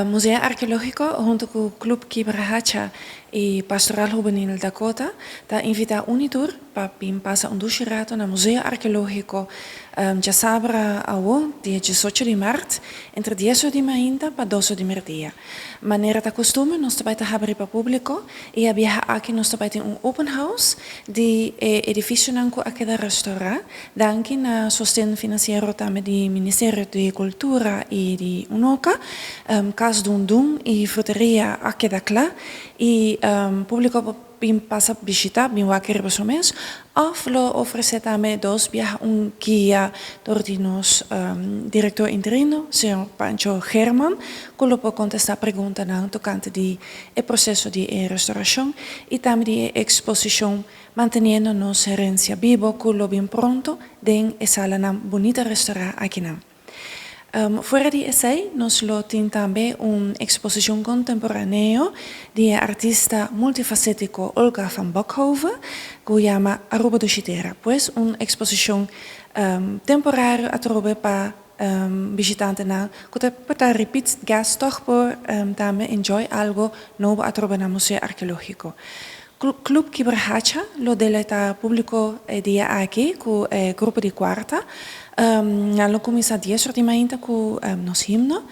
Museo Arqueológico, junto con Club Quibrahacha y Pastoral Juvenil Dakota, da invita Unitur para pasa un rato na Museo Arqueológico já sabra ao dia 18 de março, entre 10 de manhã para 12 de meio-dia. Maneira da costume, nós também abrir para público e a viajar aqui nós também tem open house de edifício nanco aqui da restaurant, danke na sostén financeiro também do Ministério de Cultura e de UNOCA, Cas Dundum e fruteria aqui da Clá e público passa visitar, bem wakker per mês, of lo oferece também via guia door die nos director interino, senhor Pancho German, que lo pode contestar perguntas na tocante de processo de restauração e também de exposição, mantendo nossa herência viva, que lo bem pronto, den essa sala bonita restaurante aqui na. Fuera de ese, nos lo tiene también una exposición contemporánea de artista multifacético Olga van Bokhoven, que se llama Aruba do Chitera. Pues una exposición temporaria a trobe para visitantes que pueden repetir gas toch por también enjoy algo nuevo a trobe en el Museo Arqueológico. Club Quibrahacha lo deleta público dia aquí con grupo de cuarta. Lo comienza a 10 de mañana con nos himno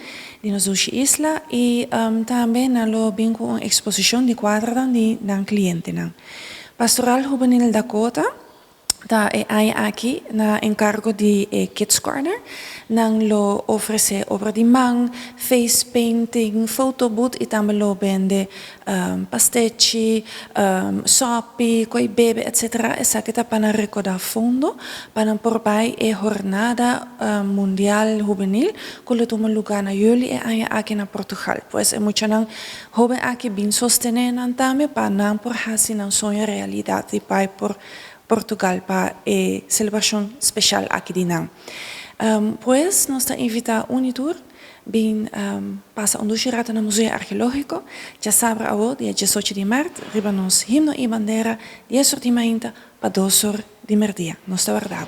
de nos isla y también lo bien con una exposición de cuadra de nan cliente. Pastoral Juvenil Dakota da hay aquí na encargo de Kids Corner, nang lo ofrece obra de man, face painting, photobooth y también lo vende pasticci, sopi, coi bebe, etc. Esa que está para recordar fondo para por bai e jornada mundial juvenil que lo toma lugar na juli e hay aquí na Portugal. Pues mucha nang joven aquí bien sostener nan también para nan por hasi nan sonho realidad y pai por Portugal para celebración especial aquí de Nan. Pues nos invita a Unitur, bien pasa un rato en el Museo Arqueológico, ya sabrá ahora, día 18 de marzo, riba nos himno y bandera, 10 de mañana para 2 de media. Nos está verdad.